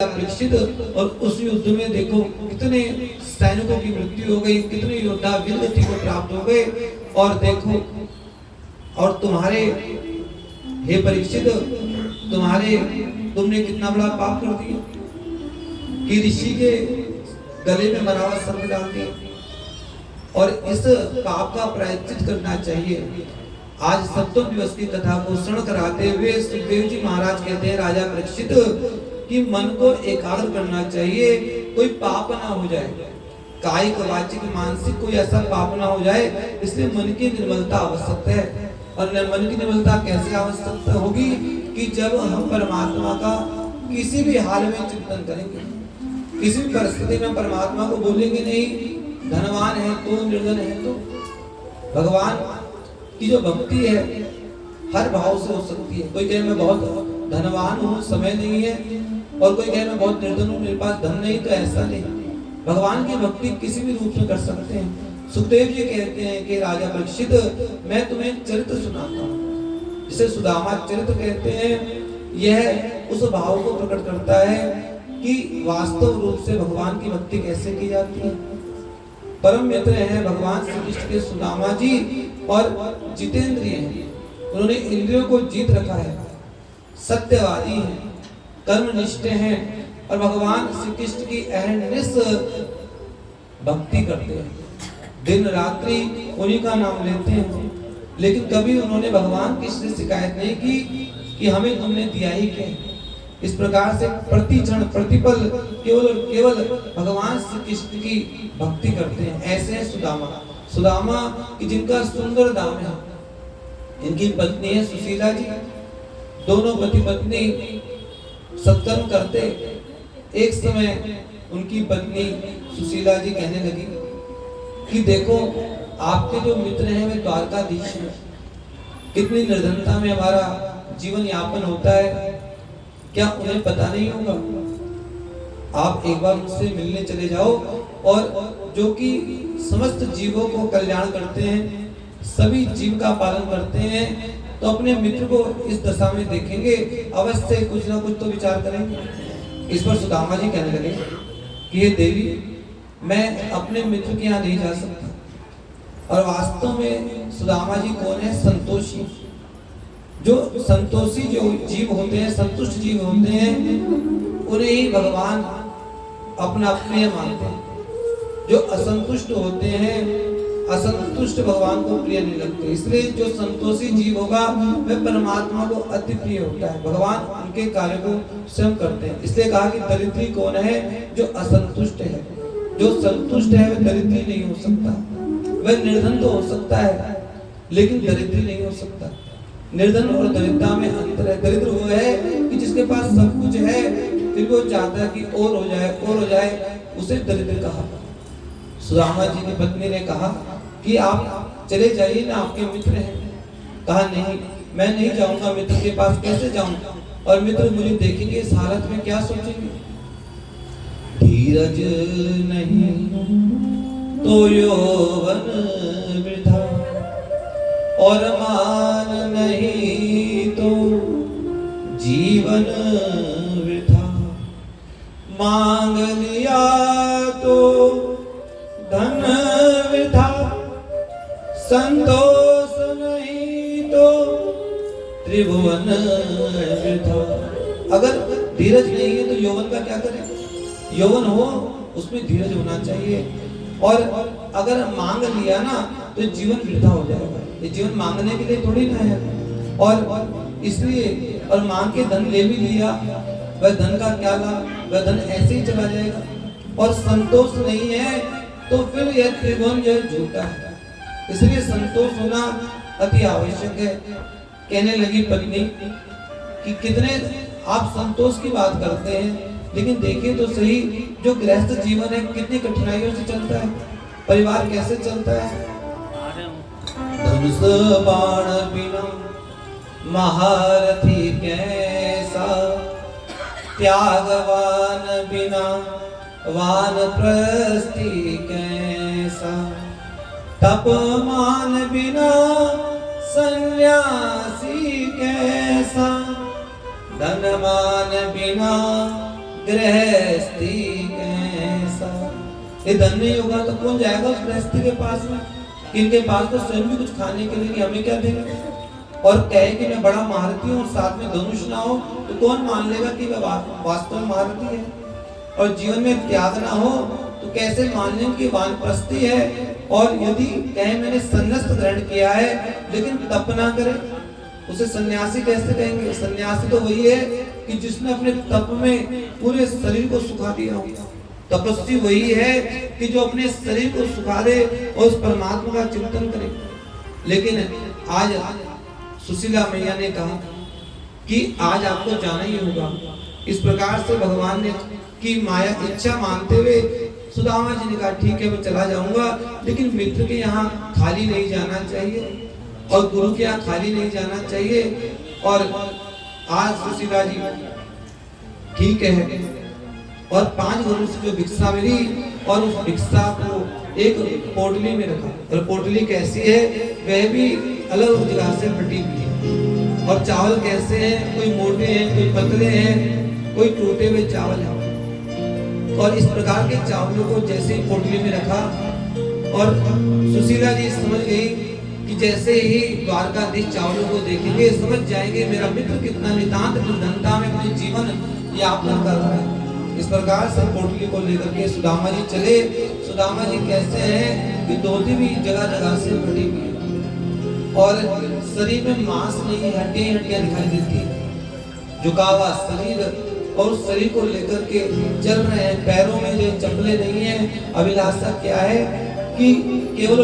परीक्षित और उस युद्ध में देखो कितने सैनिकों की मृत्यु हो गई, कितने योद्धा वीरगति को प्राप्त हो गए। और देखो, और तुम्हारे हे परीक्षित, तुमने कितना बड़ा पाप कर दिया कि ऋषि के गले में मरा हुआ सर्प डाल दिया। और इस पाप का प्रायश्चित करना चाहिए। आज सप्तम दिवस की कथा को श्रवण कराते हुए सुखदेव जी महाराज कहते हैं, राजा परीक्षित कि मन को एकाग्र करना चाहिए, कोई पाप ना हो जाए, कायिक वाचिक मानसिक कोई ऐसा पाप ना हो जाए। इसलिए मन की निर्मलता आवश्यक है। और मन की निर्मलता कैसे आवश्यक होगी कि जब हम परमात्मा का किसी भी हाल में चिंतन करेंगे, किसी भी परिस्थिति में परमात्मा को बोलेंगे नहीं धनवान है तो, निर्धन है तो। भगवान की जो भक्ति है हर भाव से हो सकती है। कोई कहे मैं बहुत धनवान हूँ, समय नहीं है, और कोई कहे मैं बहुत निर्धन हूँ, मेरे पास धन नहीं, तो ऐसा नहीं। भगवान की भक्ति किसी भी रूप में कर सकते हैं। सुखदेव जी कहते हैं कि राजा परीक्षित, मैं तुम्हें चरित्र सुनाता हूँ, जिसे सुदामा चरित्र कहते हैं। यह उस भाव को प्रकट करता है कि वास्तव रूप से भगवान की भक्ति कैसे की जाती है। परम मित्र हैं भगवान श्री कृष्ण के सुदामा जी, और जितेंद्रिय हैं, उन्होंने इंद्रियों को जीत रखा है, सत्यवादी हैं, कर्मनिष्ठ हैं, और भगवान श्री कृष्ण की अहरनिश भक्ति करते हैं, दिन रात्रि उन्हीं का नाम लेते हैं। लेकिन कभी उन्होंने भगवान कृष्ण से शिकायत नहीं की कि हमें तुमने दिया ही क्या। इस प्रकार से प्रति क्षण प्रतिपल केवल भगवान श्री कृष्ण की भक्ति करते हैं। ऐसे है सुदामा कि जिनका सुंदर दाम है। इनकी पत्नी है सुशीला जी, दोनों पति पत्नी सत्कर्म करते। एक समय उनकी पत्नी सुशीला जी कहने लगी कि देखो आपके जो मित्र हैं वे द्वारकाधीश हैं, कितनी निर्धनता में हमारा जीवन यापन होता है, क्या उन्हें पता नहीं होगा? आप एक बार उनसे मिलने चले जाओ, और जो कि समस्त जीवों को कल्याण करते हैं, सभी जीव का पालन करते हैं, तो अपने मित्र को इस दशा में देखेंगे, अवश्य कुछ ना कुछ तो विचार करेंगे। इस पर सुदामा जी कहने लगे कि ये देवी, मैं अपने मित्र के यहाँ नहीं जा सकता। और वास्तव में सुदामा जी कौन है? संतोषी। जो संतोषी जो जीव होते हैं, संतुष्ट जीव होते हैं, उन्हें ही भगवान अपना प्रिय मानते हैं। जो असंतुष्ट होते हैं, असंतुष्ट भगवान को प्रिय नहीं लगते। इसलिए जो संतोषी जीव होगा वह परमात्मा को अति प्रिय होता है। भगवान उनके कार्य को स्वयं करते हैं। इसलिए कहा कि दरिद्री कौन है? जो असंतुष्ट है। जो संतुष्ट है वह दरिद्री नहीं हो सकता। वह निर्धन तो हो सकता है, लेकिन दरिद्री नहीं हो सकता। निर्धन और दरिद्रता में अंतर है। दरिद्र वो है कि जिसके पास सब कुछ है, फिर वो चाहता है कि और हो जाए, उसे दरिद्र कहा। सुदामा जी की पत्नी ने कहा कि आप चले जाइए ना, आपके मित्र हैं। कहा नहीं, मैं नहीं जाऊंगा, मित्र के पास कैसे जाऊंगा, और मित्र मुझे देखेंगे इस हालत में क्या सोचेंगे। धीरज नहीं तो यौवन वृथा, और मान नहीं तो जीवन वृथा। मांग लिया तो धन वृथा, संतोष नहीं तो त्रिभुवन वृथा। अगर धीरज नहीं है तो यौवन का क्या करें? यौवन हो उसमें धीरज होना चाहिए। और अगर मांग लिया ना तो जीवन वृथा हो जाएगा। ये जीवन मांगने के लिए थोड़ी ना है। और इसलिए, और मांग के धन ले भी लिया, वह धन का क्या लाभ? वह धन ऐसे ही चला जाएगा। और संतोष नहीं है तो फिर यह त्रिभुवन जो झूठा है। इसलिए संतोष होना अति आवश्यक है। कहने लगी पत्नी कि कितने आप संतोष की बात करते हैं, लेकिन देखिए तो सही, जो गृहस्थ जीवन है कितनी कठिनाइयों से चलता है, परिवार कैसे चलता है। धनुष बाण बिना महारथी कैसा, त्यागवान बिना वानप्रस्थी कैसा। तपमान बिना सन्यासी कैसा, धनमान बिना गृहस्थी कैसा। ये धन नहीं होगा तो कौन जाएगा उस गृहस्थी के पास में, इनके पास तो स्वयं भी कुछ खाने के लिए हमें क्या देंगे। और कहे कि मैं बड़ा महारथी हूँ, साथ में धनुष ना हो तो कौन मान लेगा कि वह वास्तव में महारथी है। और जीवन में त्याग ना हो तो कैसे मान लें कि वानप्रस्थी है। और यदि कहे मैंने संन्यास ग्रहण किया है लेकिन तप ना करे, उसे सन्यासी कैसे कहेंगे। सन्यासी तो वही है कि जिसने अपने तप में पूरे शरीर को सुखा दिया हो। तपस्वी वही है कि जो अपने शरीर को सुखा दे और उस परमात्मा का चिंतन करे। लेकिन आज सुशीला मैया ने कहा कि आज आपको जाना ही होगा। इस प्रकार से भगवान ने की माया इच्छा मानते हुए सुदामा जी ने कहा ठीक है मैं चला जाऊंगा, लेकिन मित्र के यहाँ खाली नहीं जाना चाहिए और गुरु के यहाँ खाली नहीं जाना चाहिए। और आज सुशीला जी ठीक है और 5 घरों से जो भिक्षा मिली और उस भिक्षा को एक पोटली में रखा। और पोटली कैसी है, वह भी अलग जगह से फटी हुई है। और चावल कैसे हैं, कोई मोटे हैं, कोई पतले हैं, कोई टूटे हुए चावल हैं। और इस प्रकार के चावलों को जैसे ही पोटली में रखा और सुशीला जी समझ गई कि जैसे ही द्वारकाधीश चावलों को देखेंगे समझ जाएंगे मेरा मित्र कितना नितांत निर्धनता में अपने जीवन यापन कर रहा है। इस प्रकार से पोटली को लेकर के सुदामा जी चले। सुदामा जी कैसे हैं कि धोती भी जगह जगह से फटी हुई है और शरीर में मांस नहीं, हड्डियां दिखाई देती, झुका हुआ शरीर और उस शरीर को लेकर के चल रहे हैं। पैरों में जो चप्पलें नहीं है। अभिलाषा क्या है कि केवल